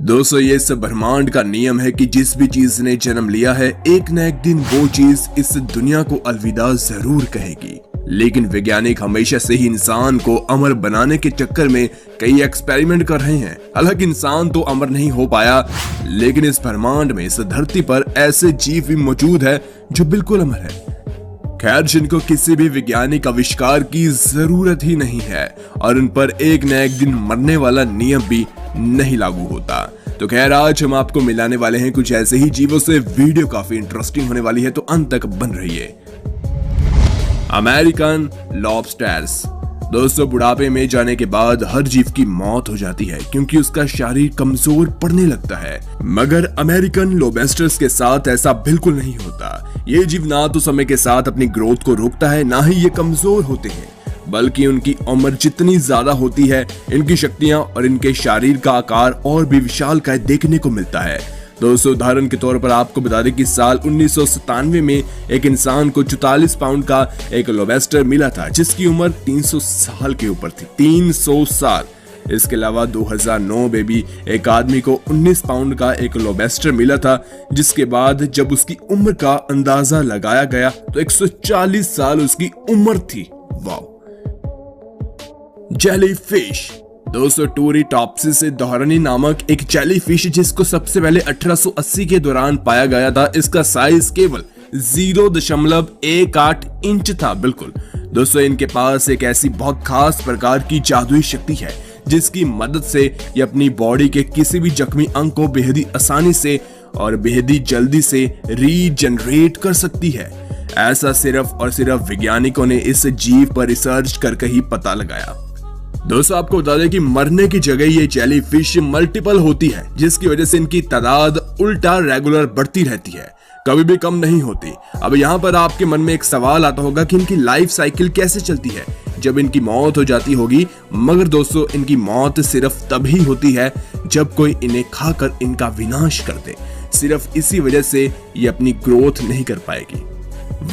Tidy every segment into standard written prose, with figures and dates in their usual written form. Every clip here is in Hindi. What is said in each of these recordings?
दोस्तों, ये सब ब्रह्मांड का नियम है कि जिस भी चीज ने जन्म लिया है एक न एक दिन वो चीज इस दुनिया को अलविदा जरूर कहेगी। लेकिन वैज्ञानिक हमेशा से ही इंसान को अमर बनाने के चक्कर में कई एक्सपेरिमेंट कर रहे हैं। हालांकि इंसान तो अमर नहीं हो पाया, लेकिन इस ब्रह्मांड में, इस धरती पर ऐसे जीव भी मौजूद है जो बिल्कुल अमर है। खैर, जिनको किसी भी वैज्ञानिक आविष्कार की जरूरत ही नहीं है और उन पर एक न एक दिन मरने वाला नियम भी नहीं लागू होता। तो खैर, आज हम आपको मिलाने वाले हैं कुछ ऐसे ही जीवों से। वीडियो काफी इंटरेस्टिंग होने वाली है, तो अंत तक बन रहिए। American lobsters. दोस्तों, बुढ़ापे में जाने के बाद हर जीव की मौत हो जाती है क्योंकि उसका शरीर कमजोर पड़ने लगता है, मगर अमेरिकन लॉबस्टर्स के साथ ऐसा बिल्कुल नहीं होता। ये जीव ना तो समय के साथ अपनी ग्रोथ को रोकता है, ना ही ये कमजोर होते हैं, बल्कि उनकी उम्र जितनी ज्यादा होती है, इनकी शक्तियां और इनके शरीर का आकार और भी विशालकाय देखने को मिलता है। दोस्तों, उदाहरण के तौर पर आपको बता दें कि साल 1997 में एक इंसान को 44 पाउंड का एक लॉबस्टर मिला था, जिसकी उम्र 300 साल के ऊपर थी। 300 साल। इसके अलावा 2009 में भी एक आदमी को 19 पाउंड का एक लॉबस्टर मिला था, जिसके बाद जब उसकी उम्र का अंदाजा लगाया गया तो 140 साल उसकी उम्र थी। वाह। जेलीफिश। दोस्तों, टूरीटॉप्सिस दोहरानी नामक एक जेलीफिश, जिसको सबसे पहले 1880 के दौरान पाया गया था, इसका साइज केवल 0.18 इंच था। बिल्कुल दोस्तों, इनके पास एक ऐसी बहुत खास प्रकार की जादुई शक्ति है जिसकी मदद से ये अपनी बॉडी के किसी भी जख्मी अंग को बेहद आसानी से और बेहद जल्दी से रीजनरेट कर सकती है। ऐसा सिर्फ और सिर्फ वैज्ञानिकों ने इस जीव पर रिसर्च करके ही पता लगाया। दोस्तों, आपको बता दें कि मरने की जगह ये जेलीफिश मल्टीपल होती है, जिसकी वजह से इनकी तादाद उल्टा रेगुलर बढ़ती रहती है, कभी भी कम नहीं होती। अब यहाँ पर आपके मन में एक सवाल आता होगा कि इनकी लाइफ साइकिल कैसे चलती है जब इनकी मौत हो जाती होगी। मगर दोस्तों, इनकी मौत सिर्फ तभी होती है जब कोई इन्हें खाकर इनका विनाश कर दे। सिर्फ इसी वजह से ये अपनी ग्रोथ नहीं कर पाएगी,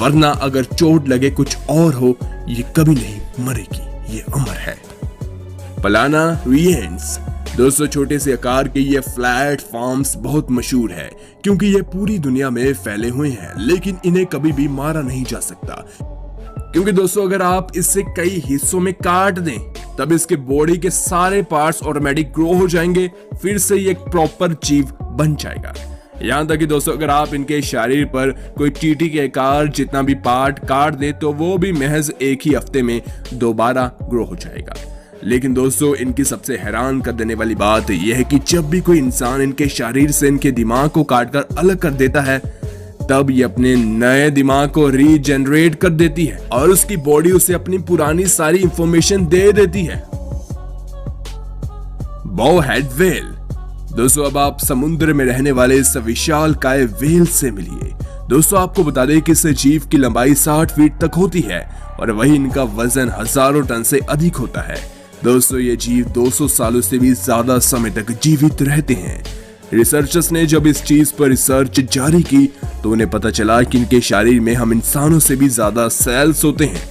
वरना अगर चोट लगे कुछ और हो, ये कभी नहीं मरेगी। ये अमर है। प्लानारियंस। दोस्तों, छोटे से आकार के ये फ्लैट फॉर्म्स बहुत मशहूर है क्योंकि ये पूरी दुनिया में फैले हुए हैं, लेकिन इन्हें कभी भी मारा नहीं जा सकता। क्योंकि दोस्तों, अगर आप इसे कई हिस्सों में काट दें तब इसके बॉडी के सारे पार्ट्स ऑटोमेटिक ग्रो हो जाएंगे, फिर से ये एक प्रॉपर जीव बन जाएगा। यहाँ तक कि दोस्तों, अगर आप इनके शरीर पर कोई चींटी के आकार जितना भी पार्ट काट दे तो वो भी महज एक ही हफ्ते में दोबारा ग्रो हो जाएगा। लेकिन दोस्तों, इनकी सबसे हैरान कर देने वाली बात यह है कि जब भी कोई इंसान इनके शरीर से इनके दिमाग को काटकर अलग कर देता है, तब ये अपने नए दिमाग को रीजनरेट कर देती है और उसकी बॉडी उसे अपनी पुरानी सारी इंफॉर्मेशन दे देती है। बॉहेड व्हेल। दोस्तों, अब आप समुद्र में रहने वाले इस विशालकाय व्हेल से मिलिए। दोस्तों, आपको बता दें कि इस जीव की लंबाई 60 फीट तक होती है और वही इनका वजन हजारों टन से अधिक होता है। दोस्तों, ये जीव 200 सालों से भी ज्यादा समय तक जीवित रहते हैं। रिसर्चर्स ने जब इस चीज पर रिसर्च जारी की तो उन्हें पता चला कि इनके शरीर में हम इंसानों से भी ज्यादा सेल्स होते हैं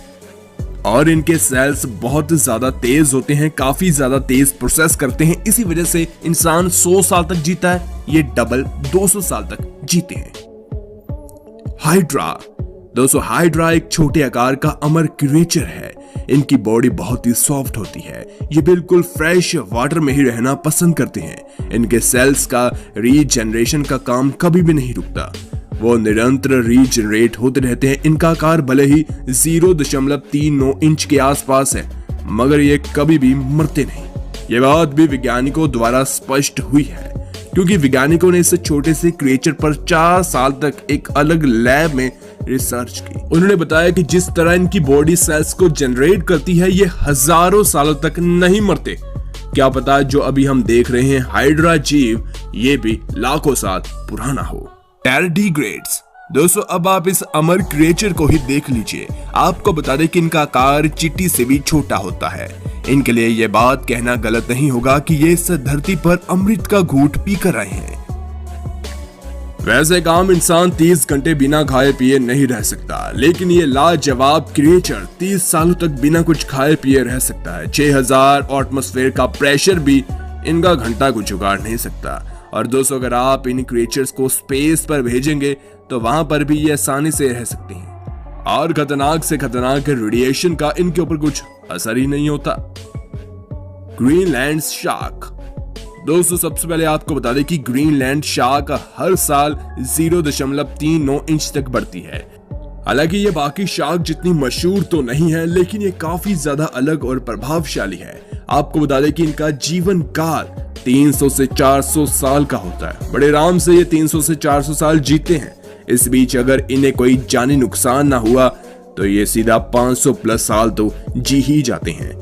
और इनके सेल्स बहुत ज्यादा तेज होते हैं, काफी ज्यादा तेज प्रोसेस करते हैं। इसी वजह से इंसान 100 साल तक जीता है, ये डबल 200 साल तक जीते हैं। हाइड्रा। दोस्तों, हाइड्रा एक छोटे आकार का अमर क्रिएचर है। इनकी बॉडी बहुत ही सॉफ्ट होती है। ये बिल्कुल फ्रेश वाटर में ही रहना पसंद करते हैं। इनके सेल्स का रीजनरेशन का काम कभी भी नहीं रुकता, वो निरंतर रीजनरेट होते रहते हैं। इनका आकार भले ही 0.39 इंच के आसपास है, मगर ये कभी भी मरते नहीं। ये बात भी वैज्ञानिकों द्वारा स्पष्ट हुई है, क्योंकि वैज्ञानिकों ने इस छोटे से क्रिएचर पर 4 साल तक एक अलग लैब में रिसर्च की। उन्होंने बताया कि जिस तरह इनकी बॉडी सेल्स को जनरेट करती है, ये हजारों सालों तक नहीं मरते। क्या पता जो अभी हम देख रहे हैं हाइड्रा जीव, ये भी लाखों साल पुराना हो। टैरडीग्रेड्स। दोस्तों, अब आप इस अमर क्रिएचर को ही देख लीजिए। आपको बता दें कि इनका आकार चींटी से भी छोटा होता है। इनके लिए यह बात कहना गलत नहीं होगा कि ये इस धरती पर अमृत का घूंट पीकर आए हैं। वैसे एक आम इंसान 30 घंटे बिना खाए पिए नहीं रह सकता, लेकिन ये लाजवाब क्रिएचर 30 सालों तक बिना कुछ खाए पिए रह सकता है। 6000 एटमॉस्फेयर का प्रेशर भी इनका घंटा को जुगाड़ नहीं सकता। और दोस्तों, अगर आप इन क्रिएचर्स को स्पेस पर भेजेंगे तो वहां पर भी ये आसानी से रह सकती हैं और खतरनाक से खतरनाक रेडिएशन का इनके ऊपर कुछ असर ही नहीं होता। Greenland shark. दोस्तों, सबसे पहले आपको बता दें कि ग्रीनलैंड शार्क हर साल 0.39 इंच तक बढ़ती है। हालांकि ये बाकी शार्क जितनी मशहूर तो नहीं है, लेकिन ये काफी ज्यादा अलग और प्रभावशाली है। आपको बता दें कि इनका जीवन काल 300 से 400 साल का होता है। बड़े आराम से ये 300 से 400 साल जीते हैं। इस बीच अगर इन्हें कोई जानी नुकसान ना हुआ तो ये सीधा 500 प्लस साल तो जी ही जाते हैं।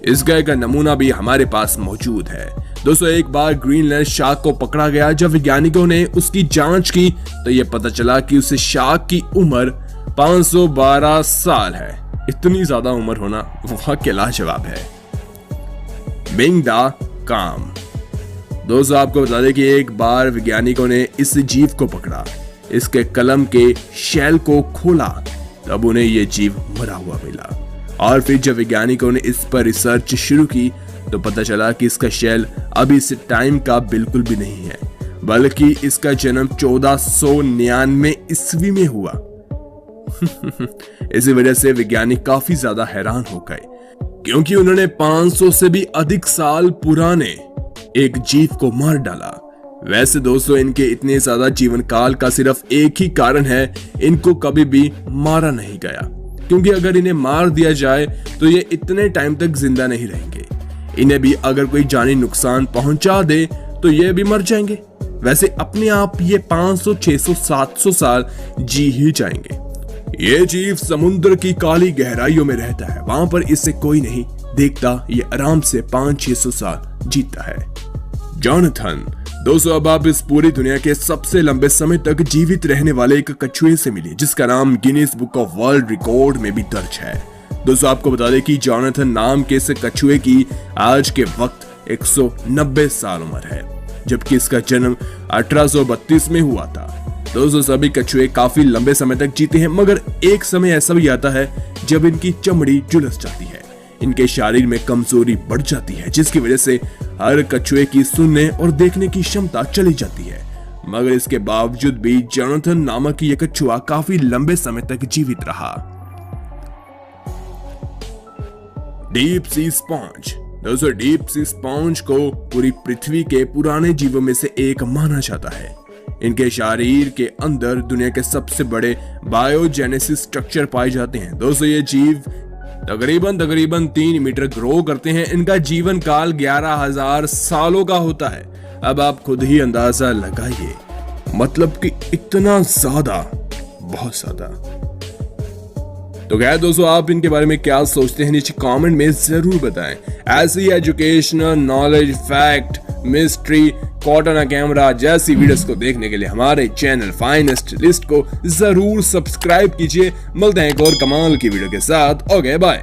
इस गाय का नमूना भी हमारे पास मौजूद है। दोस्तों, एक बार ग्रीनलैंड शार्क को पकड़ा गया। जब वैज्ञानिकों ने उसकी जांच की तो यह पता चला कि उस शार्क की उम्र 512 साल है। इतनी ज्यादा उम्र होना वाकई लाजवाब है। बिंग द काम। दोस्तों, आपको बता दें कि एक बार वैज्ञानिकों ने इस जीव को पकड़ा, इसके कलम के शेल को खोला, तब उन्हें यह जीव मरा हुआ मिला। और फिर जब वैज्ञानिकों ने इस पर रिसर्च शुरू की तो पता चला कि इसका शेल अभी इस टाइम का बिल्कुल भी नहीं है, बल्कि इसका जन्म 1499 ईस्वी में हुआ। इसी वजह से वैज्ञानिक काफी ज्यादा हैरान हो गए, क्योंकि उन्होंने 500 से भी अधिक साल पुराने एक जीव को मार डाला। वैसे दोस्तों, इनके इतने ज्यादा जीवन काल का सिर्फ एक ही कारण है, इनको कभी भी मारा नहीं गया। क्योंकि अगर इन्हें मार दिया जाए तो ये इतने टाइम तक जिंदा नहीं रहेंगे। इन्हें भी अगर कोई जानी नुकसान पहुंचा दे तो ये भी मर जाएंगे। वैसे अपने आप ये 500, 600, 700 साल जी ही जाएंगे। ये जीव समुद्र की काली गहराइयों में रहता है, वहां पर इसे कोई नहीं देखता। ये आराम से 500-600 साल जीता है। जॉनथन। दोस्तों, अब आप इस पूरी दुनिया के सबसे लंबे समय तक जीवित रहने वाले एक कछुए से मिले, जिसका नाम Guinness book of world record में भी दर्ज है। दोस्तों, आपको बता दें कि जॉनथन नाम के इस कछुए की आज के वक्त 190 साल उम्र है, जबकि इसका जन्म 1832 में हुआ था। दोस्तों, सभी कछुए काफी लंबे समय तक जीते हैं, मगर एक समय ऐसा भी आता है जब इनकी चमड़ी झुलस जाती है, इनके शरीर में कमजोरी बढ़ जाती है, जिसकी वजह से हर कछुए की सुनने और देखने की क्षमता चली जाती है। मगर इसके बावजूद भी जॉनथन नामक यह कछुआ काफी लंबे समय तक जीवित रहा। Deep sea sponge. दोस्तों, डीप सी स्पॉन्ज को पूरी पृथ्वी के पुराने जीवों में से एक माना जाता है। इनके शरीर के अंदर दुनिया के सबसे बड़े बायोजेनेसिस स्ट्रक्चर पाए जाते हैं। दोस्तों, ये जीव तकरीबन 3 मीटर ग्रो करते हैं। इनका जीवन काल 11,000 सालों का होता है। अब आप खुद ही अंदाजा लगाइए, मतलब कि इतना ज्यादा, बहुत ज्यादा। तो क्या दोस्तों, आप इनके बारे में क्या सोचते हैं, नीचे कमेंट में जरूर बताएं। ऐसी educational, knowledge, fact, mystery, caught on camera जैसी वीडियोस को देखने के लिए हमारे चैनल फाइनेस्ट लिस्ट को जरूर सब्सक्राइब कीजिए। मिलते हैं एक और कमाल की वीडियो के साथ। Okay, bye.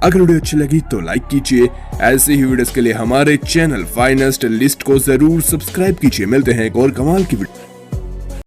अगर वीडियो अच्छी लगी तो लाइक कीजिए। ऐसी ही वीडियोस के लिए हमारे चैनल फाइनेस्ट लिस्ट को जरूर सब्सक्राइब कीजिए। मिलते हैं एक और कमाल की वीडियो।